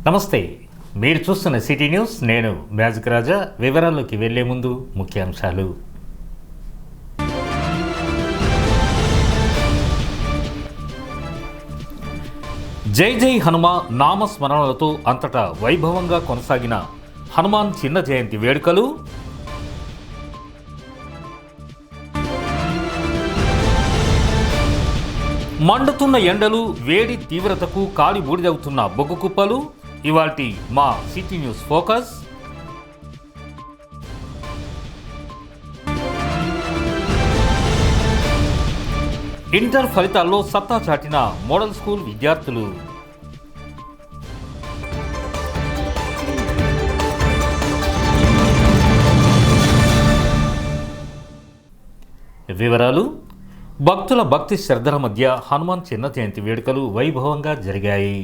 నమస్తే, మీరు చూస్తున్న సిటీ న్యూస్. నేను మ్యాజిక్ రాజా. వివరాల్లోకి వెళ్లే ముందు ముఖ్యాంశాలు. జై జై హనుమాన్ నామస్మరణలతో అంతటా వైభవంగా కొనసాగిన హనుమాన్ చిన్న జయంతి వేడుకలు. మండుతున్న ఎండలు, వేడి తీవ్రతకు కాలి బూడిదవుతున్న బొగ్గు కుప్పలు. ఇవాల్టి మా సిటీ న్యూస్ ఫోకస్. ఇంటర్ ఫలితాల్లో సత్తా చాటిన మోడల్ స్కూల్ విద్యార్థులు. వివరాలు. భక్తుల భక్తి శ్రద్ధల మధ్య హనుమాన్ చిన్న జయంతి వేడుకలు వైభవంగా జరిగాయి.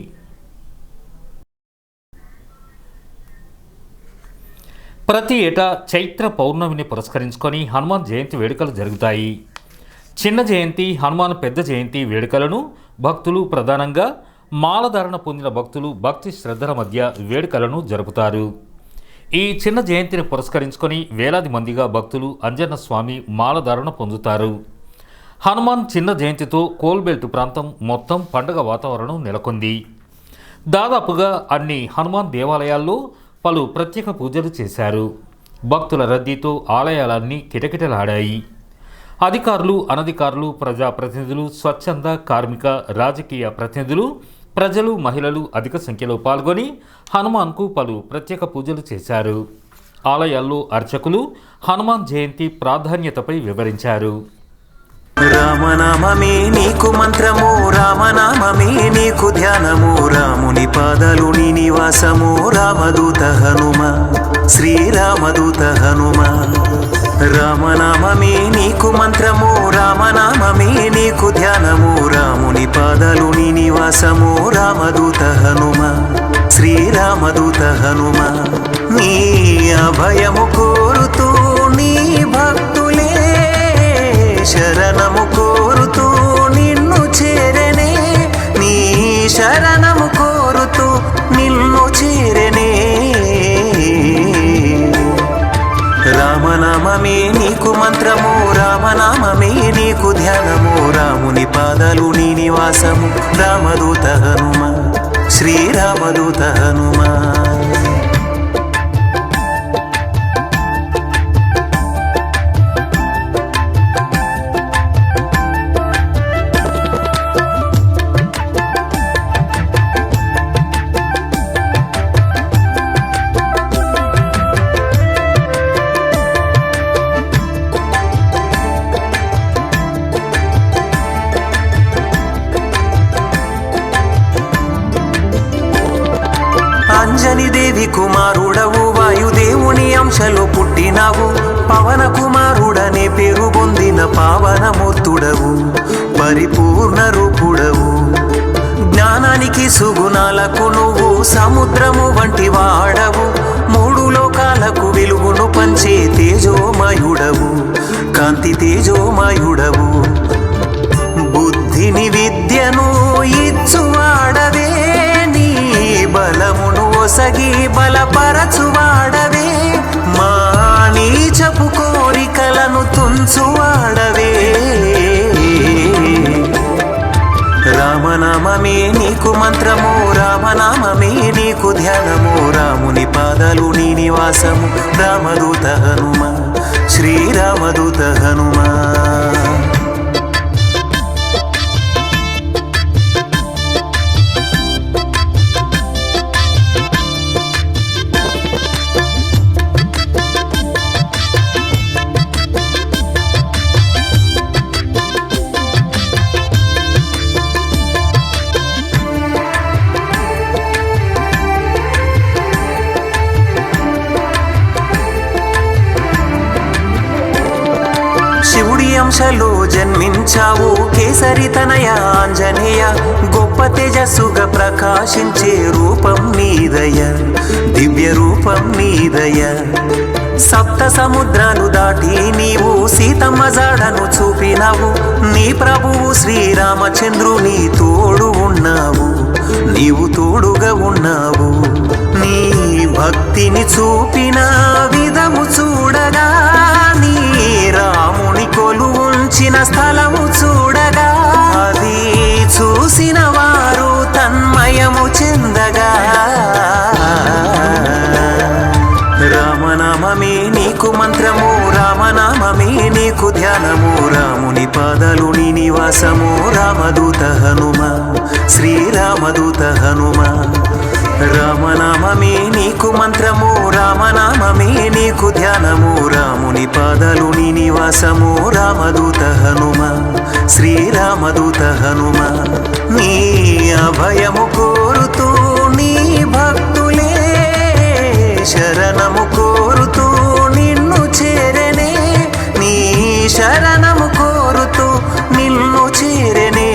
ప్రతి ఏటా చైత్ర పౌర్ణమిని పురస్కరించుకొని హనుమాన్ జయంతి వేడుకలు జరుగుతాయి. చిన్న జయంతి, హనుమాన్ పెద్ద జయంతి వేడుకలను భక్తులు, ప్రధానంగా మాలధారణ పొందిన భక్తులు భక్తి శ్రద్ధల మధ్య వేడుకలను జరుపుతారు. ఈ చిన్న జయంతిని పురస్కరించుకొని వేలాది మందిగా భక్తులు అంజన్న స్వామి మాలధారణ పొందుతారు. హనుమాన్ చిన్న జయంతితో కోల్బెల్ట్ ప్రాంతం మొత్తం పండుగ వాతావరణం నెలకొంది. దాదాపుగా అన్ని హనుమాన్ దేవాలయాల్లో పలు ప్రత్యేక పూజలు చేశారు. భక్తుల రద్దీతో ఆలయాలన్నీ కిటకిటలాడాయి. అధికారులు, అనధికారులు, ప్రజాప్రతినిధులు, స్వచ్ఛంద, కార్మిక, రాజకీయ ప్రతినిధులు, ప్రజలు, మహిళలు అధిక సంఖ్యలో పాల్గొని హనుమాన్కు పలు ప్రత్యేక పూజలు చేశారు. ఆలయాల్లో అర్చకులు హనుమాన్ జయంతి ప్రాధాన్యతపై వివరించారు. రామనామమే నీకు మంత్రము, రామనామమే నీకు ధ్యానము, రాముని పాదాలు నీ నివాసము, రామదూత హనుమ, శ్రీరామదూత హనుమ. రామనామమే నీకు మంత్రము, రామనామమే నీకు ధ్యానము, రాముని పాదాలు నీ నివాసము, రామదూత హనుమ, శ్రీరామదూత హనుమ. నీ అభయము కోరుతూ నీ భక్తులే శరణము కోరుతూ నిన్ను చేరనే, నీ శరణము కోరుతూ నిన్ను చేరనే. రామనామమే నీకు మంత్రము, రామనామమే నీకు ధ్యానము, రాముని పాదాలు నీ నివాసము, రామదూత హనుమ, శ్రీరామదూత హనుమ. అంజనిదేవి కుమారుడవు, వాయుదేవుని అంశలో పుట్టినావు, పవన కుమారుడనే పేరు పొందిన పావనమూర్తుడవు, పరిపూర్ణ రూపుడవు. జ్ఞానానికి సుగుణాలకు నువ్వు సముద్రము వంటి వాడవు, మూడు లోకాలకు వెలుగును పంచే తేజోమయుడవు, కాంతి తేజోమయుడవు. బుద్ధిని విద్యను ఇచ్చువాడవే, నీ బలమును ఒసగి బలపరచువాడవే, మా నీచపు కోరికలను తుంచువాడవే. రామనామమే నీకు మంత్రము, రామనామమే నీకు ధ్యానము, రాముని పాదాలు నీ నివాసము, రామదూత హనుమ, శ్రీరామదూత హనుమ. శివుడి అంశలో జన్మించావు, కేసరి తనయ ఆంజనేయ, గొప్ప తేజస్సుగా ప్రకాశించే రూపం నీదయ, దివ్య రూపం నీదయ. సప్త సముద్రాలు దాటి నీవు సీతమ్మ జాడను చూపినావు, నీ ప్రభువు శ్రీరామచంద్రుని తోడు ఉన్నావు, నీవు తోడుగా ఉన్నావు. నీ భక్తిని చూపిన విధము చూడగా, నీ రాముని కొలువుంచిన స్థలము చూడగా, అది చూసిన వారు తన్మయము చెందగా. రామనామమే నీకు మంత్రము, రామనామమే నీకు ధ్యానము, రాముని పాదాలు నీ నివాసము, రామదూత హనుమ, శ్రీరామదూత హనుమ. రామనామమే నీకు మంత్రము, రామనామమే నీకు ధ్యానము, రాముని పాదాలు నీ నివాసము, రామదూత హనుమ, శ్రీరామదూత హనుమ. నీ అభయము కోరుతూ నీ భక్తులే శరణము కోరుతూ నిన్ను చేరనే, నీ శరణము కోరుతూ నిన్ను చేరనే.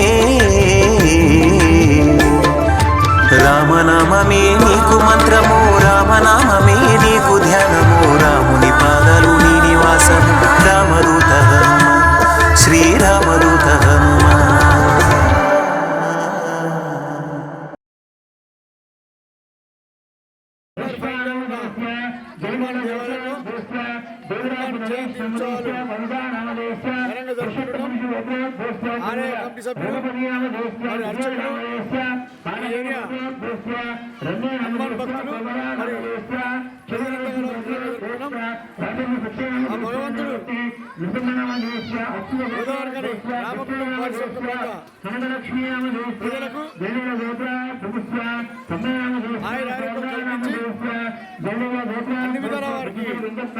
రామనామమే నీకు మంత్రము, రామనామమే నీకు ధ్యానము, రాముని పాదాలు నీ నివాసము, రామదూత హనుమ, శ్రీరామదూత హనుమ. ఆలయ కమిటీ సభ్యులు మరి అర్చకులు ఈ ఏరియా హనుమాన్ భక్తులు మరి ఆ భగవంతుడు గోదావరి రామకులం పారిశ్రామిక ప్రాంత ప్రజలకు ఆయన కల్పించి అన్ని విధాల వారికి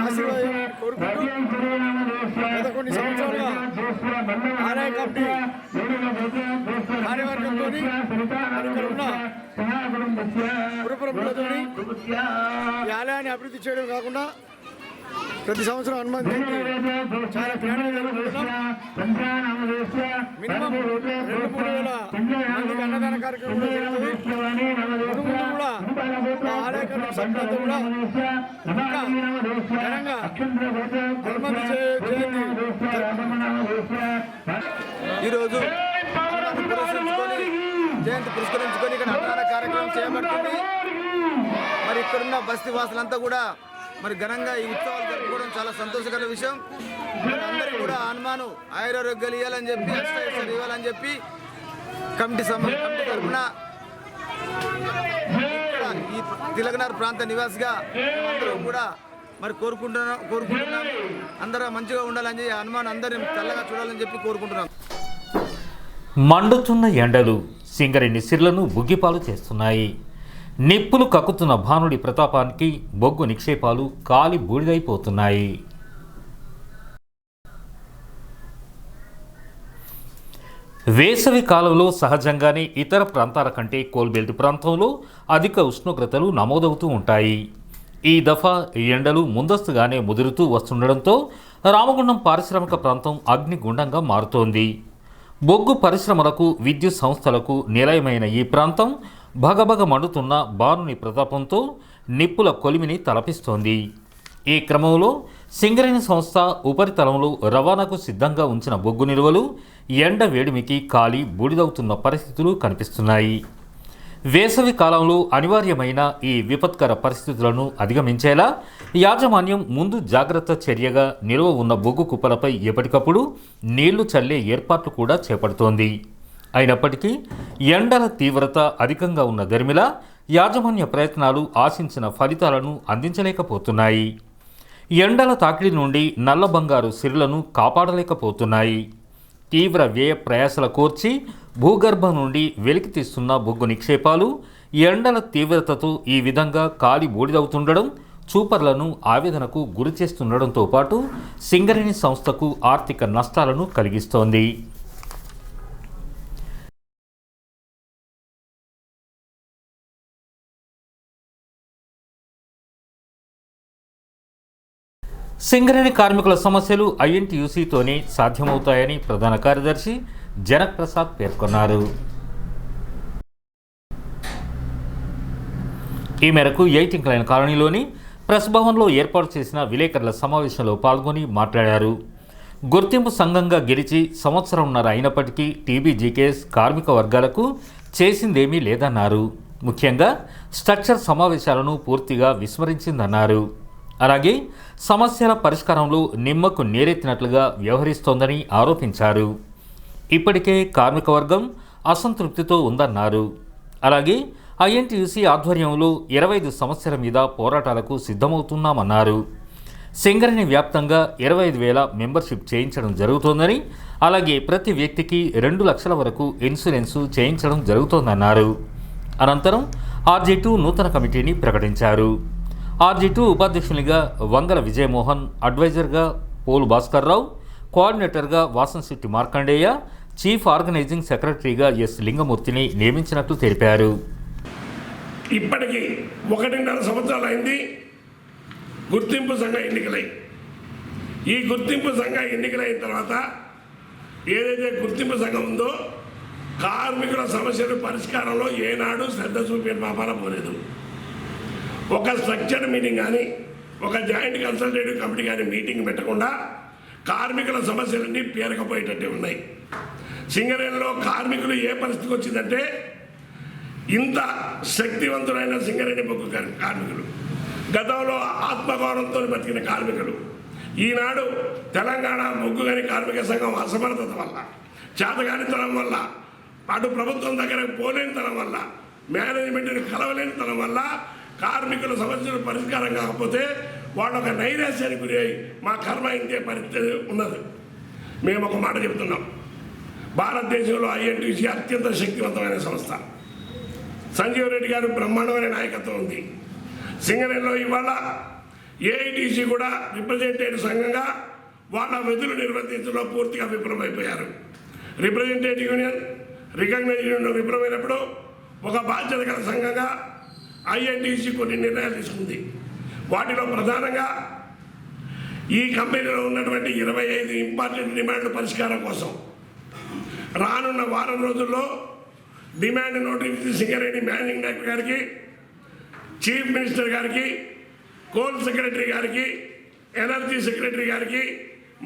ఆశీర్వాదం కోరుకుంటూ గత కొన్ని సంవత్సరాలుగా ఆలయ కమిటీ కార్యవర్గంతో ఇక్కడ ఉన్న పురప్రములతో ఈ ఆలయాన్ని అభివృద్ధి చేయడం కాకుండా ప్రతి సంవత్సరం హనుమాన్ జయంతి చాలా గ్రాండ్గా జరుగుతున్నాం. మినిమం 2-3 వేల మందికి అన్నదాన కార్యక్రమం జరుగుతుంది. ముందు కూడా మా ఆలయ కమిటీ సభ్యులంతా కూడా ఇంకా ఘనంగా హనుమాన్ జయంతి ఈరోజు జయంతి పురస్కరించుకొని ఇక్కడ అన్నదాన కార్యక్రమం చేయబడుతుంది. మరి ఇక్కడున్న బస్తీ వాసులంతా కూడా మరి ఘనంగా ఈ ఉత్సవాలు జరుపుకోవడం చాలా సంతోషకర విషయం. అందరికీ కూడా హనుమాను ఆయురారోగ్యాలు ఇవ్వాలని చెప్పి, అష్టైశ్వర్యాలు ఇవ్వాలని చెప్పి కమిటీ తరఫున ఈ తిలకనార్ ప్రాంత నివాసిగా అందరూ కూడా మరి కోరుకుంటున్నాం. అందరూ మంచిగా ఉండాలని చెప్పి, హనుమాన్ అందరిని చల్లగా చూడాలని చెప్పి కోరుకుంటున్నాం. మండుతున్న ఎండలు సింగరేణి సిర్లను బుగ్గిపాలు చేస్తున్నాయి. నిప్పులు కక్కుతున్న భానుడి ప్రతాపానికి బొగ్గు నిక్షేపాలు కాలి బూడిదైపోతున్నాయి. వేసవి కాలంలో సహజంగానే ఇతర ప్రాంతాల కంటే కోల్బెల్ట్ ప్రాంతంలో అధిక ఉష్ణోగ్రతలు నమోదవుతూ ఉంటాయి. ఈ దఫా ఎండలు ముందస్తుగానే ముదురుతూ వస్తుండడంతో రామగుండం పారిశ్రామిక ప్రాంతం అగ్నిగుండంగా మారుతోంది. బొగ్గు పరిశ్రమలకు, విద్యుత్ సంస్థలకు నిలయమైన ఈ ప్రాంతం భగభగ మండుతున్న బాణుని ప్రతాపంతో నిప్పుల కొలిమిని తలపిస్తోంది. ఈ క్రమంలో సింగరేణి సంస్థ ఉపరితలంలో రవాణాకు సిద్ధంగా ఉంచిన బొగ్గు నిల్వలు ఎండ వేడిమికి కాలి బూడిదవుతున్న పరిస్థితులు కనిపిస్తున్నాయి. వేసవి కాలంలో అనివార్యమైన ఈ విపత్కర పరిస్థితులను అధిగమించేలా యాజమాన్యం ముందు జాగ్రత్త చర్యగా నిల్వ ఉన్న బొగ్గు కుప్పలపై ఎప్పటికప్పుడు నీళ్లు చల్లే ఏర్పాట్లు కూడా చేపడుతోంది. అయినప్పటికీ ఎండల తీవ్రత అధికంగా ఉన్న దరిమిల యాజమాన్య ప్రయత్నాలు ఆశించిన ఫలితాలను అందించలేకపోతున్నాయి. ఎండల తాకిడి నుండి నల్ల బంగారు సిరులను కాపాడలేకపోతున్నాయి. తీవ్ర వ్యయ ప్రయాసల కోర్చి భూగర్భం నుండి వెలికి తీస్తున్న బొగ్గు నిక్షేపాలు ఎండల తీవ్రతతో ఈ విధంగా కాలి బూడిదవుతుండడం చూపర్లను ఆవేదనకు గురి చేస్తుండడంతో పాటు సింగరేణి సంస్థకు ఆర్థిక నష్టాలను కలిగిస్తోంది. సింగరేణి కార్మికుల సమస్యలు ఐఎన్టీయూసీతోనే సాధ్యమవుతాయని ప్రధాన కార్యదర్శి జనక్ ప్రసాద్ పేర్కొన్నారు. ఈ మేరకు ఎయిటింగ్ లైన్ కాలనీలోని ప్రెస్ భవన్లో ఏర్పాటు చేసిన విలేకరుల సమావేశంలో పాల్గొని మాట్లాడారు. గుర్తింపు సంఘంగా గెలిచి సంవత్సరంన్నర అయినప్పటికీ టీబీజీకేఎస్ కార్మిక వర్గాలకు చేసిందేమీ లేదన్నారు. ముఖ్యంగా స్ట్రక్చర్ సమావేశాలను పూర్తిగా విస్మరించిందన్నారు. అలాగే సమస్యల పరిష్కారంలో నిమ్మకు నీరెత్తినట్లుగా వ్యవహరిస్తోందని ఆరోపించారు. ఇప్పటికే కార్మిక వర్గం అసంతృప్తితో ఉందన్నారు. అలాగే ఐఎన్టీయూసీ ఆధ్వర్యంలో 25 సమస్యల మీద పోరాటాలకు సిద్ధమవుతున్నామన్నారు. సింగరేణి వ్యాప్తంగా 25,000 మెంబర్షిప్ చేయించడం జరుగుతోందని, అలాగే ప్రతి వ్యక్తికి 2 లక్షల వరకు ఇన్సూరెన్సు చేయించడం జరుగుతోందన్నారు. అనంతరం RG2 నూతన కమిటీని ప్రకటించారు. RG2 ఉపాధ్యక్షునిగా Vangala Vijayamohan, అడ్వైజర్గా pole Bhaskar Rao, కోఆర్డినేటర్గా Vasamsetti Markandeya, chief organising సెక్రటరీగా ఎస్ లింగమూర్తిని నియమించినట్లు తెలిపారు. ఇప్పటికీ 1.5 సంవత్సరాలు అయింది గుర్తింపు సంఘ ఎన్నికలై. ఈ గుర్తింపు సంఘ ఎన్నికలైన తర్వాత ఏదైతే గుర్తింపు సంఘం ఉందో కార్మికుల సమస్యల పరిష్కారంలో ఏనాడు శ్రద్ధ చూపే పాపాన పోలేదు. ఒక స్ట్రక్చర్డ్ మీటింగ్ కానీ, ఒక జాయింట్ కన్సల్టేటివ్ కమిటీ కానీ మీటింగ్ పెట్టకుండా కార్మికుల సమస్యలన్నీ పేరకపోయేటట్టే ఉన్నాయి. సింగరేణిలో కార్మికులు ఏ పరిస్థితికి వచ్చిందంటే, ఇంత శక్తివంతులైన సింగరేణి బొగ్గు కార్మికులు, గతంలో ఆత్మగౌరవంతో బతికిన కార్మికులు, ఈనాడు తెలంగాణ బొగ్గు గని కార్మిక సంఘం అసమర్థత వల్ల, చేతగానితనం వల్ల, అటు ప్రభుత్వం దగ్గరకు పోలేనితనం వల్ల, మేనేజ్మెంట్ని కలవలేనితనం వల్ల కార్మికుల సమస్యలు పరిష్కారం కాకపోతే వాళ్ళు ఒక నైరాశ్యానికి గురి అయి మా కర్మ ఇంకే పరిస్థితి ఉన్నది. మేము ఒక మాట చెబుతున్నాం, భారతదేశంలో ఐఎన్టీసీ అత్యంత శక్తివంతమైన సంస్థ. సంజీవ్ రెడ్డి గారు బ్రహ్మాండమైన నాయకత్వం ఉంది. సింగరేణిలో ఇవాళ ఏఐటీసీ కూడా రిప్రజెంటేటివ్ సంఘంగా వాళ్ళ విధులు నిర్వర్తించడంలో పూర్తిగా విఫలమైపోయారు. రిప్రజెంటేటివ్ యూనియన్, రికగ్నైజ్ యూనియన్ విఫలమైనప్పుడు ఒక బాధ్యత గల సంఘంగా ఐఎన్టీసీ కొన్ని నిర్ణయాలు తీసుకుంది. వాటిలో ప్రధానంగా ఈ కంపెనీలో ఉన్నటువంటి 25 ఇంపార్టెంట్ డిమాండ్ల పరిష్కారం కోసం రానున్న వారం రోజుల్లో demand notice Singareni managing director గారికి, చీఫ్ మినిస్టర్ గారికి, కోల్ సెక్రటరీ గారికి, ఎనర్జీ సెక్రటరీ గారికి,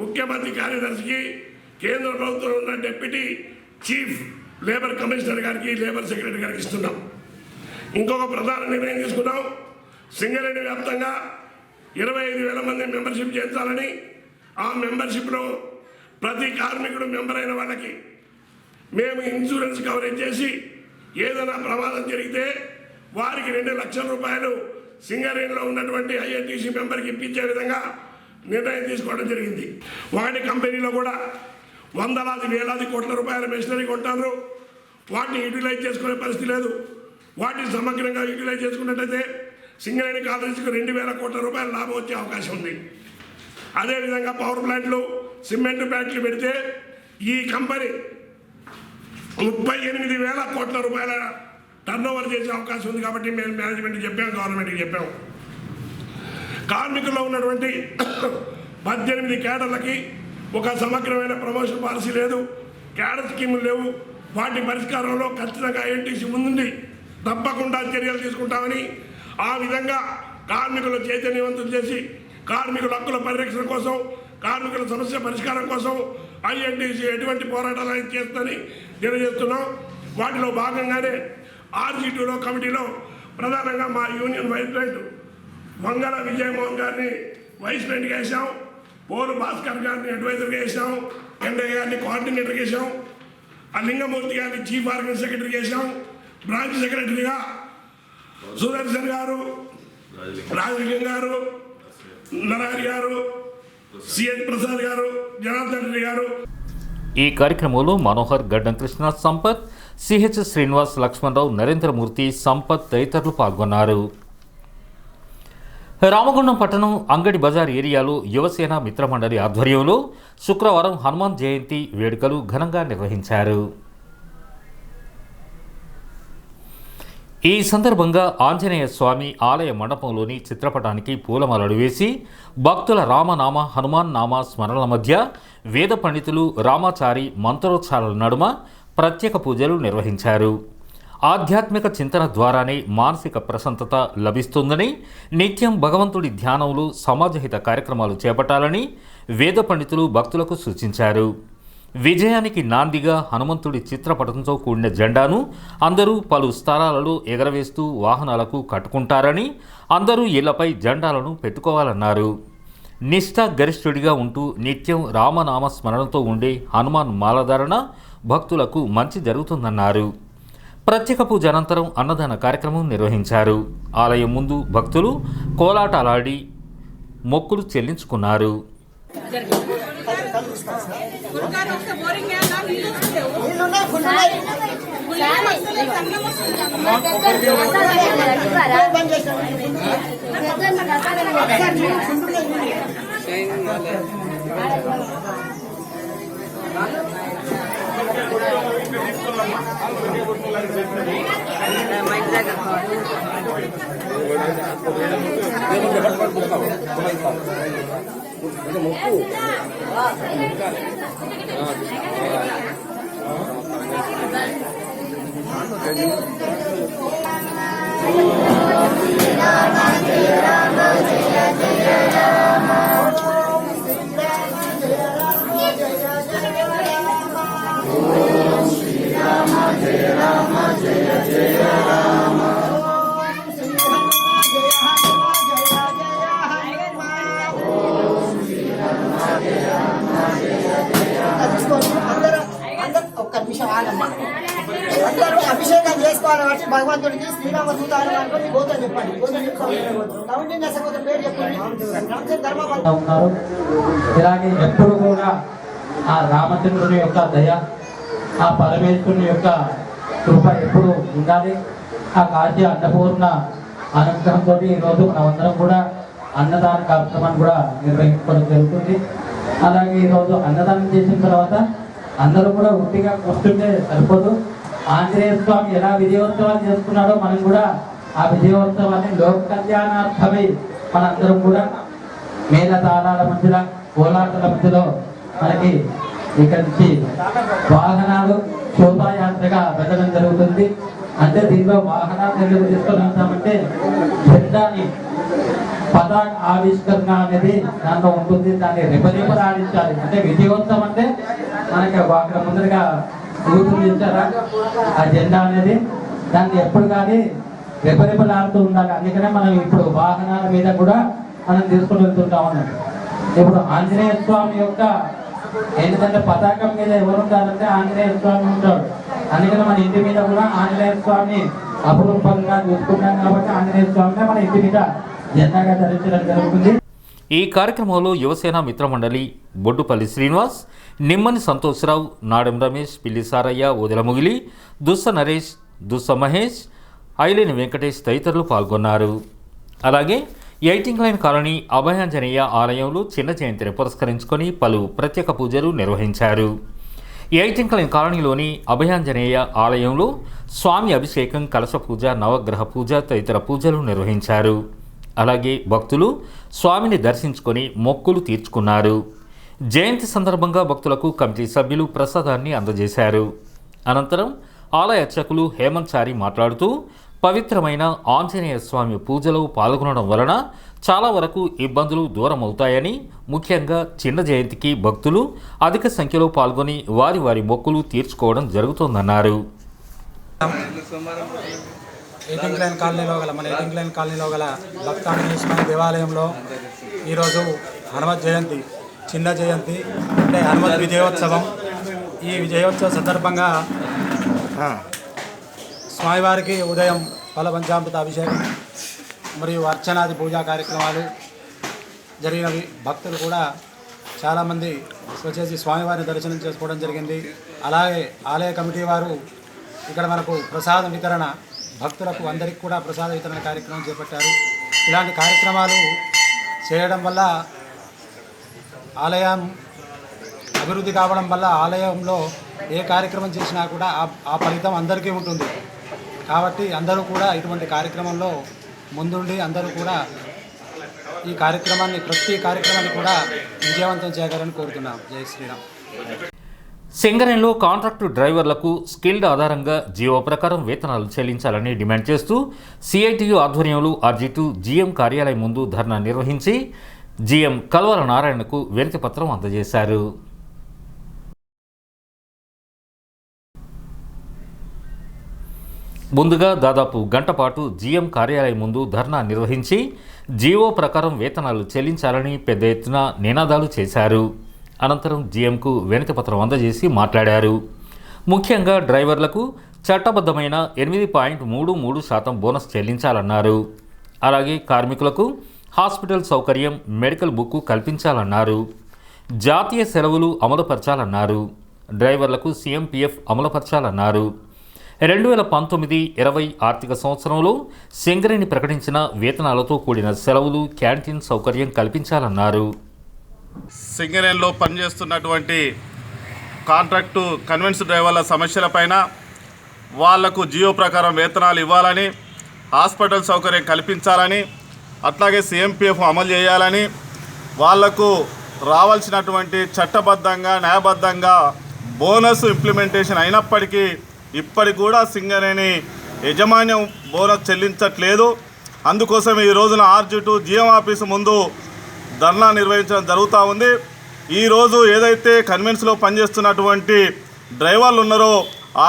ముఖ్యమంత్రి కార్యదర్శికి, కేంద్ర ప్రభుత్వంలో ఉన్న డిప్యూటీ చీఫ్ లేబర్ కమిషనర్ గారికి, లేబర్ సెక్రటరీ గారికి ఇస్తున్నాం. ఇంకొక ప్రధాన నిర్ణయం తీసుకున్నాం, సింగరేణి వ్యాప్తంగా 25,000 మంది మెంబర్షిప్ చేర్చాలని. ఆ మెంబర్షిప్లో ప్రతి కార్మికుడు మెంబర్ అయిన వాళ్ళకి మేము ఇన్సూరెన్స్ కవరేజ్ చేసి ఏదైనా ప్రమాదం జరిగితే వారికి 2 లక్షల రూపాయలు సింగరేణిలో ఉన్నటువంటి ఐఎన్టీసీ మెంబర్కి ఇప్పించే విధంగా నిర్ణయం తీసుకోవడం జరిగింది. వాటి కంపెనీలో కూడా వందలాది వేలాది కోట్ల రూపాయల మెషినరీ కొంటారు. వాటిని యూటిలైజ్ చేసుకునే పరిస్థితి లేదు. వాటిని సమగ్రంగా యూటిలైజ్ చేసుకున్నట్లయితే సింగరేణి కాలేజీకి 2,000 కోట్ల రూపాయల లాభం వచ్చే అవకాశం ఉంది. అదేవిధంగా పవర్ ప్లాంట్లు, సిమెంట్ ప్లాంట్లు పెడితే ఈ కంపెనీ 38,000 కోట్ల రూపాయల టర్నోవర్ చేసే అవకాశం ఉంది. కాబట్టి మేము మేనేజ్మెంట్కి చెప్పాము, గవర్నమెంట్కి చెప్పాము. కార్మికుల్లో ఉన్నటువంటి 18 క్యాడర్లకి ఒక సమగ్రమైన ప్రమోషన్ పాలసీ లేదు, క్యాడర్ స్కీములు లేవు. వాటి పరిష్కారంలో ఖచ్చితంగా ఐఎన్టీసీ ముందుండి తప్పకుండా చర్యలు తీసుకుంటామని, ఆ విధంగా కార్మికుల చైతన్యవంతులు చేసి కార్మికుల హక్కుల పరిరక్షణ కోసం, కార్మికుల సమస్య పరిష్కారం కోసం ఐఎన్టీసీ ఎటువంటి పోరాటాలు చేస్తుందని తెలియజేస్తున్నాం. వాటిలో భాగంగానే RG2లో కమిటీలో ప్రధానంగా మా union vice president Vangala Vijayamohan గారిని వైస్ ప్రెసిడెంట్గా వేసాం, పోలు భాస్కర్ గారిని అడ్వైజర్గా వేసాం, ఎండయ్య గారిని కోఆర్డినేటర్గా వేసాం, ఆ లింగమూర్తి గారిని చీఫ్ ఆర్గనైజింగ్ సెక్రటరీగా వేసాం, బ్రాంచ్ సెక్రటరీగా సుదర్శన్ గారు, రాజలింగం గారు, నరహరి గారు, సిఎన్ ప్రసాద్ గారు, జనార్దన్ రెడ్డి గారు. ఈ కార్యక్రమంలో మనోహర్, గడ్డం కృష్ణ, సంపత్, సిహెచ్ శ్రీనివాస్, లక్ష్మణరావు, నరేంద్రమూర్తి, సంపత్ తదితరులు పాల్గొన్నారు. రామగుండం పట్టణం అంగడి బజార్ ఏరియాలో యువసేన మిత్రమండలి ఆధ్వర్యంలో శుక్రవారం హనుమాన్ జయంతి వేడుకలు ఘనంగా నిర్వహించారు. ఈ సందర్భంగా ఆంజనేయ స్వామి ఆలయ మండపంలోని చిత్రపటానికి పూలమాలలు వేసి భక్తుల రామనామ, హనుమాన్ నామ స్మరణల మధ్య వేద పండితులు రామాచారి మంత్రోచ్చారాల నడుమ ప్రత్యేక పూజలు నిర్వహించారు. ఆధ్యాత్మిక చింతన ద్వారానే మానసిక ప్రశాంతత లభిస్తుందని, నిత్యం భగవంతుడి ధ్యానములు, సమాజహిత కార్యక్రమాలు చేపట్టాలని వేద పండితులు భక్తులకు సూచించారు. విజయానికి నాందిగా హనుమంతుడి చిత్రపటంతో కూడిన జెండాను అందరూ పలు స్థలాలలో ఎగరవేస్తూ వాహనాలకు కట్టుకుంటారని, అందరూ ఇళ్లపై జెండాలను పెట్టుకోవాలన్నారు. నిష్ఠా గరిష్ఠుడిగా ఉంటూ నిత్యం రామనామ స్మరణతో ఉండే హనుమాన్ మాలధారణ భక్తులకు మంచి జరుగుతుందన్నారు. ప్రత్యేక పూజ అనంతరం అన్నదాన కార్యక్రమం నిర్వహించారు. ఆలయం ముందు భక్తులు కోలాటాలాడి మొక్కులు చెల్లించుకున్నారు. అందరూ అభిషేకం చేసుకోవాలి కాబట్టి భగవంతుడికి శ్రీరామ దూతాలు అనుకుని గోత్రం చెప్పండి. గోత్రం చెప్తాను పేరు చెప్పండి. ఉన్నారు. ఇలాగే ఎప్పుడు కూడా ఆ రామచంద్రుని యొక్క దయ, ఆ పరమేశ్వరుని యొక్క కృప ఎప్పుడు ఉండాలి. ఆ కాశీ అన్నపూర్ణ అనుగ్రహంతో ఈరోజు మనమందరం కూడా అన్నదాన కార్యక్రమాన్ని కూడా నిర్వహించుకోవడం జరుగుతుంది. అలాగే ఈరోజు అన్నదానం చేసిన తర్వాత అందరూ కూడా ఉట్టిగా కూర్చుంటే సరిపోదు. ఆంజనేయ స్వామి ఎలా విజయోత్సవాలు చేసుకున్నాడో మనం కూడా ఆ విజయోత్సవాన్ని లోక కళ్యాణార్థమై మనందరం కూడా మేళతాళాల మధ్యలో, కోలాటల మధ్యలో మనకి ఇక్కడి నుంచి వాహనాలు శోభాయాత్రగా వెళ్ళడం జరుగుతుంది. అంటే దీనిలో వాహనాలు ఎందుకు తీసుకొని వెళ్తామంటే జెండాని పతాక ఆవిష్కరణ అనేది దాంట్లో ఉంటుంది. దాన్ని రెపరెపలు ఆడించాలి. అంటే విజయోత్సవం అంటే మనకి అక్కడ ముందరగా రూపొందించారా ఆ జెండా అనేది, దాన్ని ఎప్పుడు కానీ రెపరెపలు ఆడుతూ ఉండాలి. అందుకనే మనం ఇప్పుడు వాహనాల మీద కూడా మనం తీసుకుని వెళ్తుంటాం అన్నట్టు. ఇప్పుడు ఆంజనేయ స్వామి యొక్క ఏంటంటే పతాకం మీద ఎవరు ఉంటారంటే ఆంజనేయ స్వామి ఉంటాడు. అందుకని మన ఇంటి మీద కూడా ఆంజనేయ స్వామిని అపురూపంగా చూసుకుంటాం కాబట్టి ఆంజనేయ స్వామిని మన ఇంటి మీద జెండాగా ధరించడం జరుగుతుంది. ఈ కార్యక్రమంలో యువసేన మిత్రమండలి బొడ్డుపల్లి శ్రీనివాస్, నిమ్మని సంతోష్రావు, నాడెం రమేష్, పిల్లి సారయ్య, ఓదెలముగిలి, దుస్స నరేష్, దుస్స మహేష్, ఐలేని వెంకటేష్ తదితరులు పాల్గొన్నారు. అలాగే ఎయిటింగ్ లైన్ కాలనీ అభయాంజనేయ ఆలయంలో చిన్న జయంతిని పురస్కరించుకొని పలు ప్రత్యేక పూజలు నిర్వహించారు. ఎయిటింగ్ లైన్ కాలనీలోని అభయాంజనేయ ఆలయంలో స్వామి అభిషేకం, కలశ పూజ, నవగ్రహ పూజ తదితర పూజలు నిర్వహించారు. అలాగే భక్తులు స్వామిని దర్శించుకొని మొక్కులు తీర్చుకున్నారు. జయంతి సందర్భంగా భక్తులకు కమిటీ సభ్యులు ప్రసాదాన్ని అందజేశారు. అనంతరం ఆలయ అర్చకులు హేమంత్ చారి మాట్లాడుతూ పవిత్రమైన ఆంజనేయ స్వామి పూజలో పాల్గొనడం వలన చాలా వరకు ఇబ్బందులు దూరం అవుతాయని, ముఖ్యంగా చిన్న జయంతికి భక్తులు అధిక సంఖ్యలో పాల్గొని వారి వారి మొక్కులు తీర్చుకోవడం జరుగుతోందన్నారు. ఎయిటింగ్ లైన్ కాలనీలో గల భక్తాంజనేయ స్వామి దేవాలయంలో ఈరోజు హనుమత్ జయంతి, చిన్న జయంతి అంటే హనుమత్ విజయోత్సవం. ఈ విజయోత్సవ సందర్భంగా స్వామివారికి ఉదయం ఫల పంచామృత అభిషేకం మరియు అర్చనాది పూజా కార్యక్రమాలు జరిగినవి. భక్తులు కూడా చాలామంది వచ్చేసి స్వామివారిని దర్శనం చేసుకోవడం జరిగింది. అలాగే ఆలయ కమిటీ వారు ఇక్కడ మనకు ప్రసాదం వితరణ, భక్తులకు అందరికీ కూడా ప్రసాద వితరణ కార్యక్రమం చేపట్టారు. ఇలాంటి కార్యక్రమాలు చేయడం వల్ల ఆలయం అభివృద్ధి కావడం వల్ల ఆలయంలో ఏ కార్యక్రమం చేసినా కూడా ఆ ఫలితం అందరికీ ఉంటుంది. కాబట్టి అందరూ కూడా ఇటువంటి కార్యక్రమంలో ముందుండి అందరూ కూడా ఈ కార్యక్రమాన్ని, ప్రతి కార్యక్రమాన్ని కూడా విజయవంతం చేయగలని కోరుతున్నాం. జై శ్రీరామ్. సింగరేణిలో కాంట్రాక్టు డ్రైవర్లకు స్కిల్డ్ ఆధారంగా జీవో ప్రకారం వేతనాలు చెల్లించాలని డిమాండ్ చేస్తూ సిఐటియు ఆధ్వర్యంలో RG2 GM కార్యాలయం ముందు ధర్నా నిర్వహించి GM కల్వల నారాయణకు వినతి పత్రం అందజేశారు. ముందుగా దాదాపు గంట పాటు జీఎం కార్యాలయం ముందు ధర్నా నిర్వహించి జీవో ప్రకారం వేతనాలు చెల్లించాలని పెద్ద ఎత్తున నినాదాలు చేశారు. అనంతరం జీఎంకు వినతిపత్రం అందజేసి మాట్లాడారు. ముఖ్యంగా డ్రైవర్లకు చట్టబద్ధమైన 8.33% బోనస్ చెల్లించాలన్నారు. అలాగే కార్మికులకు హాస్పిటల్ సౌకర్యం, మెడికల్ బుక్కు కల్పించాలన్నారు. జాతీయ సెలవులు అమలుపరచాలన్నారు. డ్రైవర్లకు సీఎంపీఎఫ్ అమలుపరచాలన్నారు. 2019-20 ఆర్థిక సంవత్సరంలో సింగరేణి ప్రకటించిన వేతనాలతో కూడిన సెలవులు, క్యాంటీన్ సౌకర్యం కల్పించాలన్నారు. సింగరేణిలో పనిచేస్తున్నటువంటి కాంట్రాక్టు కన్వెన్స్ డ్రైవర్ల సమస్యలపైన వాళ్లకు జియో ప్రకారం వేతనాలు ఇవ్వాలని, హాస్పిటల్ సౌకర్యం కల్పించాలని, అట్లాగే సీఎంపీఎఫ్ అమలు చేయాలని, వాళ్లకు రావాల్సినటువంటి చట్టబద్ధంగా న్యాయబద్ధంగా బోనస్ ఇంప్లిమెంటేషన్ అయినప్పటికీ ఇప్పటికి కూడా సింగరేణి యాజమాన్యం బోనస్ చెల్లించట్లేదు. అందుకోసం ఈ రోజున RG2 జీఎం ఆఫీసు ముందు ధర్నా నిర్వహించడం జరుగుతూ ఉంది. ఈరోజు ఏదైతే కన్వెన్స్లో పనిచేస్తున్నటువంటి డ్రైవర్లు ఉన్నారో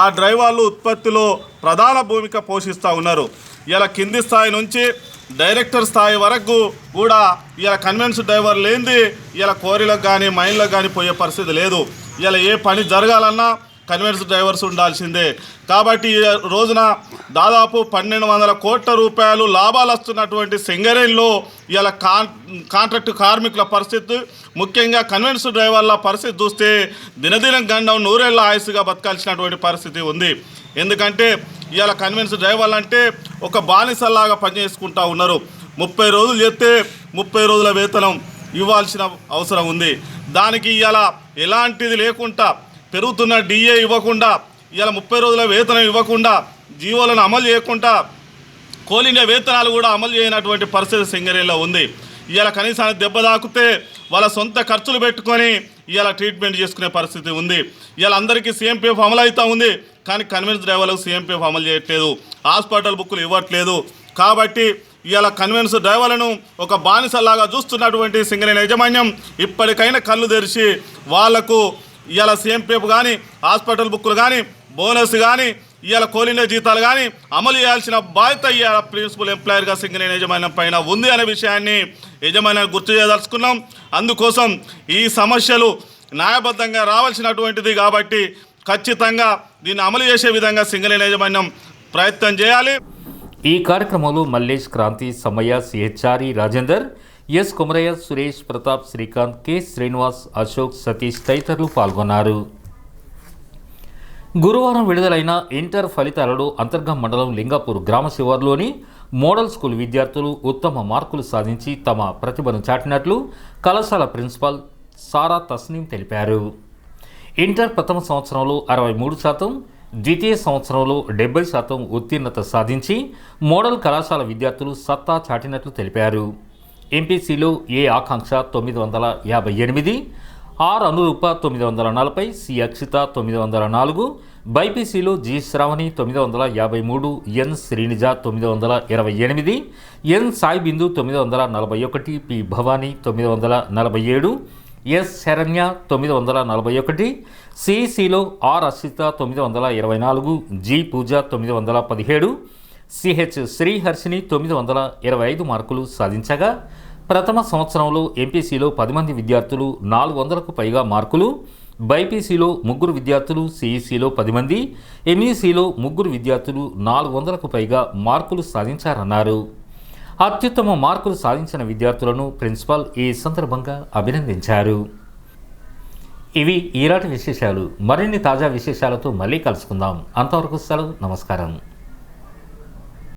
ఆ డ్రైవర్లు ఉత్పత్తిలో ప్రధాన భూమిక పోషిస్తూ ఉన్నారు. ఇలా కింది స్థాయి నుంచి డైరెక్టర్ స్థాయి వరకు కూడా ఇలా కన్వెన్స్ డ్రైవర్ లేనిది ఇలా క్వారీలకు కానీ మైన్లకు కానీ పోయే పరిస్థితి లేదు. ఇలా ఏ పని జరగాలన్నా కన్వెన్స్ డ్రైవర్స్ ఉండాల్సిందే. కాబట్టి ఈ రోజున దాదాపు 1,200 కోట్ల రూపాయలు లాభాలు వస్తున్నటువంటి సింగరేణిలో ఇలా కాంట్రాక్టు కార్మికుల పరిస్థితి, ముఖ్యంగా కన్వెన్స్ డ్రైవర్ల పరిస్థితి చూస్తే దినదినం గండం 100 ఏళ్ల ఆయుస్సుగా బతకాల్సినటువంటి పరిస్థితి ఉంది. ఎందుకంటే ఇలా కన్వెన్స్ డ్రైవర్లు అంటే ఒక బానిసల్లాగా పనిచేసుకుంటూ ఉన్నారు. 30 రోజులు చేస్తే 30 రోజుల వేతనం ఇవ్వాల్సిన అవసరం ఉంది. దానికి ఇలా ఎలాంటిది లేకుండా పెరుగుతున్న డిఏ ఇవ్వకుండా, ఇలా 30 రోజుల వేతనం ఇవ్వకుండా, జీవోలను అమలు చేయకుండా, కోల్ ఇండియా వేతనాలు కూడా అమలు చేయనటువంటి పరిస్థితి సింగరేణిలో ఉంది. ఇలా కనీసానికి దెబ్బ తాకితే వాళ్ళ సొంత ఖర్చులు పెట్టుకొని ఇలా ట్రీట్మెంట్ చేసుకునే పరిస్థితి ఉంది. ఇలా అందరికీ సీఎంపీఎఫ్ అమలు అవుతూ ఉంది, కానీ కన్వెన్స్ డ్రైవర్లకు సీఎంపీఎఫ్ అమలు చేయట్లేదు, హాస్పిటల్ బుక్కులు ఇవ్వట్లేదు. కాబట్టి ఇలా కన్వెన్స్ డ్రైవర్లను ఒక బానిసలాగా చూస్తున్నటువంటి సింగరేణి యాజమాన్యం ఇప్పటికైనా కళ్ళు తెరిచి వాళ్లకు ఇవాళ సీఎంపీఎఫ్ కానీ, హాస్పిటల్ బుక్కులు కానీ, బోనస్ కానీ, ఇవాళ కోల్ ఇండియా జీతాలు కానీ అమలు చేయాల్సిన బాధ్యత ఇవాళ ప్రిన్సిపల్ ఎంప్లాయర్గా సింగరేణి యాజమాన్యం పైన ఉంది అనే విషయాన్ని యాజమాన్యాన్ని గుర్తు చేయదలుచుకున్నాం. అందుకోసం ఈ సమస్యలు న్యాయబద్ధంగా రావాల్సినటువంటిది కాబట్టి ఖచ్చితంగా దీన్ని అమలు చేసే విధంగా సింగరేణి యాజమాన్యం ప్రయత్నం చేయాలి. ఈ కార్యక్రమంలో మల్లేష్, క్రాంతి, సమ్మయ్య, సిహెచ్ఆర్ఈ రాజేందర్, ఎస్ కుమరయ్య, సురేష్, ప్రతాప్, శ్రీకాంత్, కె శ్రీనివాస్, అశోక్, సతీష్ తదితరులు పాల్గొన్నారు. గురువారం విడుదలైన ఇంటర్ ఫలితాలలో అంతర్గం మండలం లింగాపూర్ గ్రామ శివార్లోని మోడల్ స్కూల్ విద్యార్థులు ఉత్తమ మార్కులు సాధించి తమ ప్రతిభను చాటినట్లు కళాశాల ప్రిన్సిపాల్ సారా తస్నీం తెలిపారు. ఇంటర్ ప్రథమ సంవత్సరంలో 63%, ద్వితీయ సంవత్సరంలో 70% ఉత్తీర్ణత సాధించి మోడల్ కళాశాల విద్యార్థులు సత్తా చాటినట్లు తెలిపారు. ఎంపీసీలో A Akanksha 958, R Anuroopa 940, C Akshitha 904, బైపీసీలో G Sravani 953, N Srinija 928, N Sai Bindu 941, P Bhavani 947, S Saranya 941, సిఈసిలో R Akshitha 924, G Pooja 917, CH Sriharshini 925 మార్కులు సాధించగా ప్రథమ సంవత్సరంలో ఎంపీసీలో 10 మంది విద్యార్థులు 400కు పైగా మార్కులు, బైపీసీలో 3 విద్యార్థులు, సిఈసిలో 10 మంది, ఎంఈసీలో 3 విద్యార్థులు 400కు పైగా మార్కులు సాధించారన్నారు. అత్యుత్తమ మార్కులు సాధించిన విద్యార్థులను ప్రిన్సిపాల్ ఈ సందర్భంగా అభినందించారు. ఇవి ఈనాటి విశేషాలు. మరిన్ని తాజా విశేషాలతో మళ్ళీ కలుసుకుందాం. అంతవరకు సెలవు. నమస్కారం.